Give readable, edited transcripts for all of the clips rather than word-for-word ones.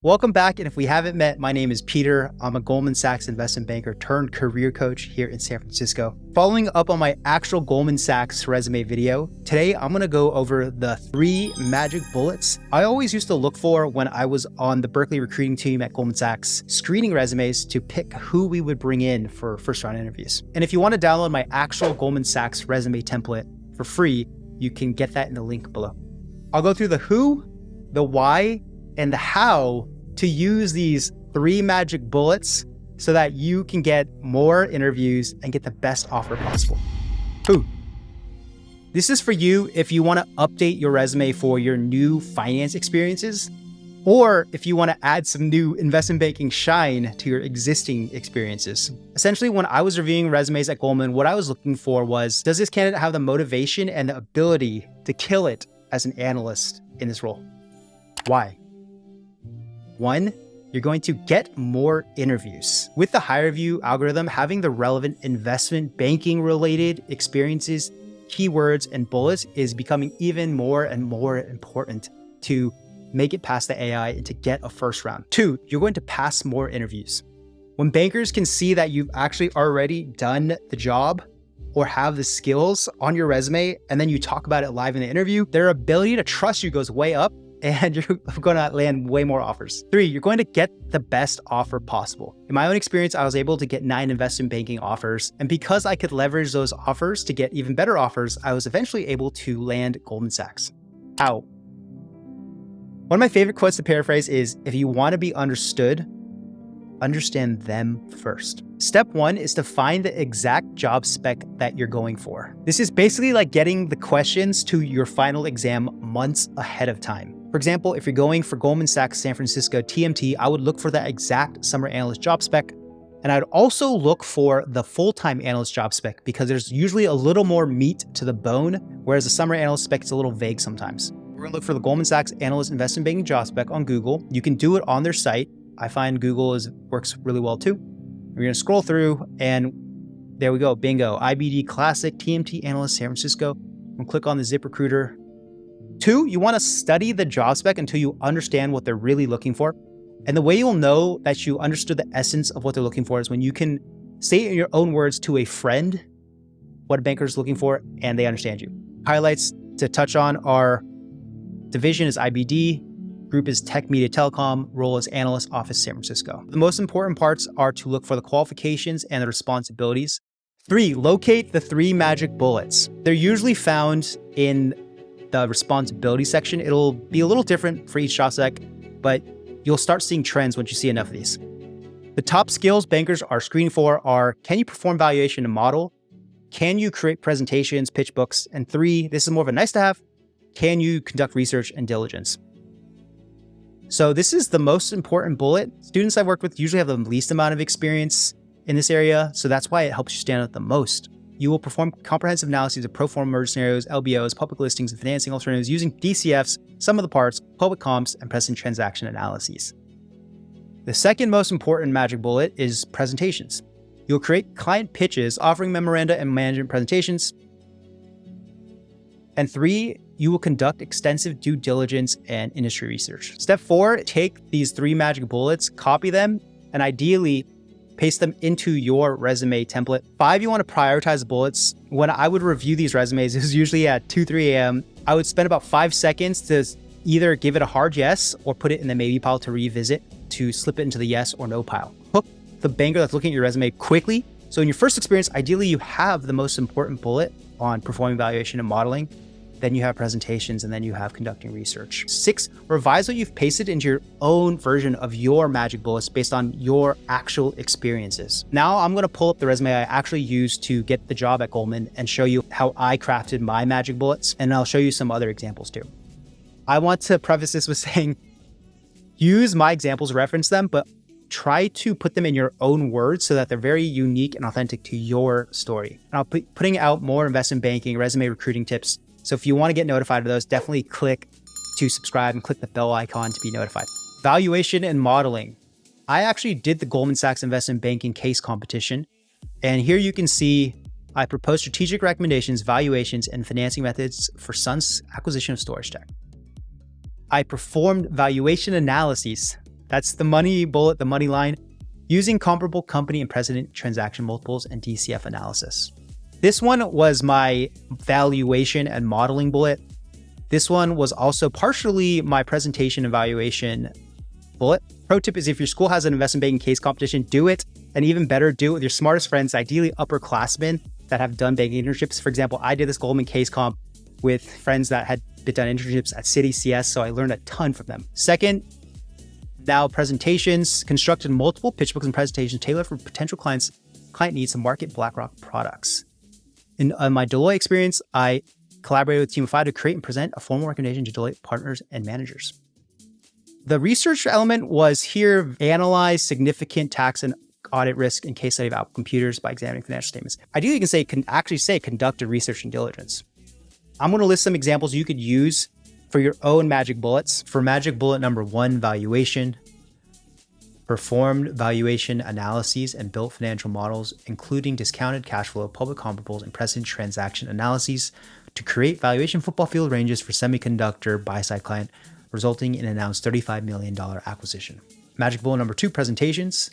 Welcome back, and if we haven't met, my name is Peter. I'm a Goldman Sachs investment banker turned career coach here in San Francisco. Following up on my actual Goldman Sachs resume video, today I'm going to go over the 3 magic bullets I always used to look for when I was on the Berkeley recruiting team at Goldman Sachs, screening resumes to pick who we would bring in for first round interviews. And if you want to download my actual Goldman Sachs resume template for free, you can get that in the link below. I'll go through the who, the why, and the how to use these 3 magic bullets so that you can get more interviews and get the best offer possible. Who? This is for you if you want to update your resume for your new finance experiences, or if you want to add some new investment banking shine to your existing experiences. Essentially, when I was reviewing resumes at Goldman, what I was looking for was, does this candidate have the motivation and the ability to kill it as an analyst in this role? Why? 1, you're going to get more interviews. With the Hirevue algorithm, having the relevant investment banking related experiences, keywords, and bullets is becoming even more and more important to make it past the AI and to get a first round. 2, you're going to pass more interviews. When bankers can see that you've actually already done the job or have the skills on your resume, and then you talk about it live in the interview, their ability to trust you goes way up, and you're going to land way more offers. 3, you're going to get the best offer possible. In my own experience, I was able to get 9 investment banking offers. And because I could leverage those offers to get even better offers, I was eventually able to land Goldman Sachs. How? One of my favorite quotes to paraphrase is, if you want to be understood, understand them first. Step 1 is to find the exact job spec that you're going for. This is basically like getting the questions to your final exam months ahead of time. For example, if you're going for Goldman Sachs San Francisco TMT, I would look for that exact summer analyst job spec. And I'd also look for the full-time analyst job spec because there's usually a little more meat to the bone, whereas the summer analyst spec is a little vague sometimes. We're gonna look for the Goldman Sachs analyst investment banking job spec on Google. You can do it on their site. I find Google works really well too. We're gonna scroll through and there we go, bingo. IBD Classic TMT Analyst San Francisco. I'm gonna click on the ZipRecruiter. 2, you wanna study the job spec until you understand what they're really looking for. And the way you'll know that you understood the essence of what they're looking for is when you can say it in your own words to a friend what a banker is looking for and they understand you. Highlights to touch on are division is IBD, group is Tech Media Telecom, role is Analyst, Office San Francisco. The most important parts are to look for the qualifications and the responsibilities. 3, locate the 3 magic bullets. They're usually found in the responsibility section. It'll be a little different for each job spec, but you'll start seeing trends once you see enough of these. The top skills bankers are screening for are, can you perform valuation and model? Can you create presentations, pitch books? And 3, this is more of a nice to have, can you conduct research and diligence? So this is the most important bullet. Students I've worked with usually have the least amount of experience in this area, so that's why it helps you stand out the most. You will perform comprehensive analyses of pro forma merger scenarios, LBOs, public listings, and financing alternatives using DCFs, sum of the parts, public comps, and present transaction analyses. The second most important magic bullet is presentations. You'll create client pitches, offering memoranda and management presentations. And 3, you will conduct extensive due diligence and industry research. Step 4, take these 3 magic bullets, copy them, and ideally paste them into your resume template. 5, you want to prioritize the bullets. When I would review these resumes, it was usually at 2, 3 a.m. I would spend about 5 seconds to either give it a hard yes or put it in the maybe pile to revisit, to slip it into the yes or no pile. Hook the banker that's looking at your resume quickly. So in your first experience, ideally you have the most important bullet on performing valuation and modeling. Then you have presentations, and then you have conducting research. 6, revise what you've pasted into your own version of your magic bullets based on your actual experiences. Now I'm gonna pull up the resume I actually used to get the job at Goldman and show you how I crafted my magic bullets, and I'll show you some other examples too. I want to preface this with saying, use my examples, reference them, but try to put them in your own words so that they're very unique and authentic to your story. And I'll be putting out more investment banking, resume recruiting tips. So if you want to get notified of those, definitely click to subscribe and click the bell icon to be notified. Valuation and modeling. I actually did the Goldman Sachs investment banking case competition. And here you can see I proposed strategic recommendations, valuations, and financing methods for Sun's acquisition of storage tech. I performed valuation analyses That's the money bullet, the money line, using comparable company and precedent transaction multiples and DCF analysis. This one was my valuation and modeling bullet. This one was also partially my presentation and valuation bullet. Pro tip is if your school has an investment banking case competition, do it. And even better, do it with your smartest friends, ideally upperclassmen that have done banking internships. For example, I did this Goldman case comp with friends that had done internships at Citi CS, so I learned a ton from them. Second, now presentations, constructed multiple pitch books and presentations tailored for potential client needs to market BlackRock products. In my Deloitte experience, I collaborated with a team of 5 to create and present a formal recommendation to Deloitte partners and managers. The research element was here, analyze significant tax and audit risk in case study of Apple computers by examining financial statements. Ideally, you can actually say conducted research and diligence. I'm going to list some examples you could use for your own magic bullets. For magic bullet number 1, valuation, performed valuation analyses and built financial models, including discounted cash flow, public comparables, and precedent transaction analyses to create valuation football field ranges for semiconductor buy-side client, resulting in an announced $35 million acquisition. Magic bullet number 2, presentations.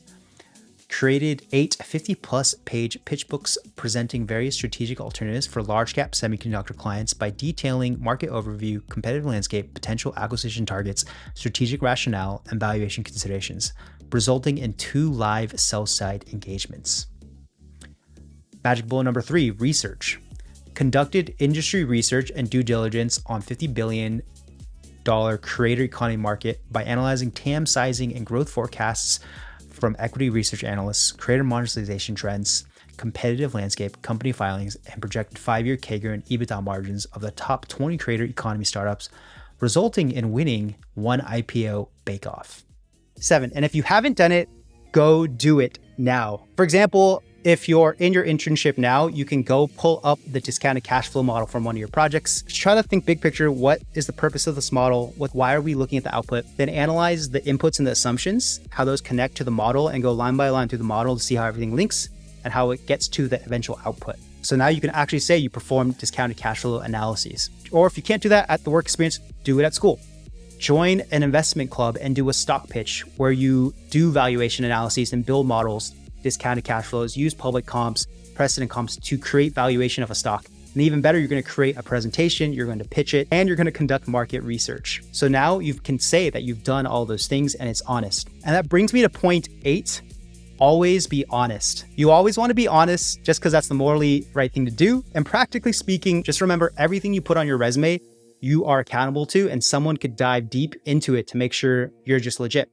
Created 8 50-plus page pitch books presenting various strategic alternatives for large cap semiconductor clients by detailing market overview, competitive landscape, potential acquisition targets, strategic rationale, and valuation considerations, resulting in 2 live sell-side engagements. Magic bullet number 3, research. Conducted industry research and due diligence on $50 billion creator economy market by analyzing TAM sizing and growth forecasts from equity research analysts, creator monetization trends, competitive landscape, company filings, and projected 5-year CAGR and EBITDA margins of the top 20 creator economy startups, resulting in winning 1 IPO bake-off. 7, and if you haven't done it, go do it now. For example, if you're in your internship now, you can go pull up the discounted cash flow model from one of your projects. Try to think big picture. What is the purpose of this model? Why are we looking at the output? Then analyze the inputs and the assumptions, how those connect to the model, and go line by line through the model to see how everything links and how it gets to the eventual output. So now you can actually say you performed discounted cash flow analyses. Or if you can't do that at the work experience, do it at school. Join an investment club and do a stock pitch where you do valuation analyses and build models, discounted cash flows, use public comps, precedent comps to create valuation of a stock. And even better, you're going to create a presentation, you're going to pitch it, and you're going to conduct market research. So now you can say that you've done all those things and it's honest. And that brings me to point 8. Always be honest. You always want to be honest just because that's the morally right thing to do. And practically speaking, just remember everything you put on your resume, you are accountable to, and someone could dive deep into it to make sure you're just legit.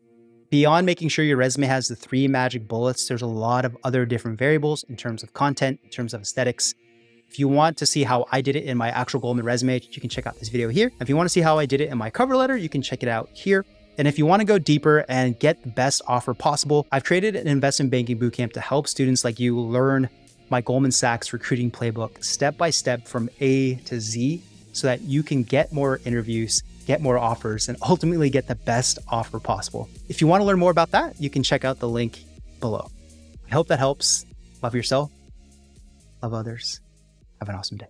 Beyond making sure your resume has the 3 magic bullets, there's a lot of other different variables in terms of content, in terms of aesthetics. If you want to see how I did it in my actual Goldman resume, you can check out this video here. If you want to see how I did it in my cover letter, you can check it out here. And if you want to go deeper and get the best offer possible, I've created an investment banking bootcamp to help students like you learn my Goldman Sachs recruiting playbook step by step from A to Z so that you can get more interviews, get more offers, and ultimately get the best offer possible. If you want to learn more about that, you can check out the link below. I hope that helps. Love yourself, love others. Have an awesome day.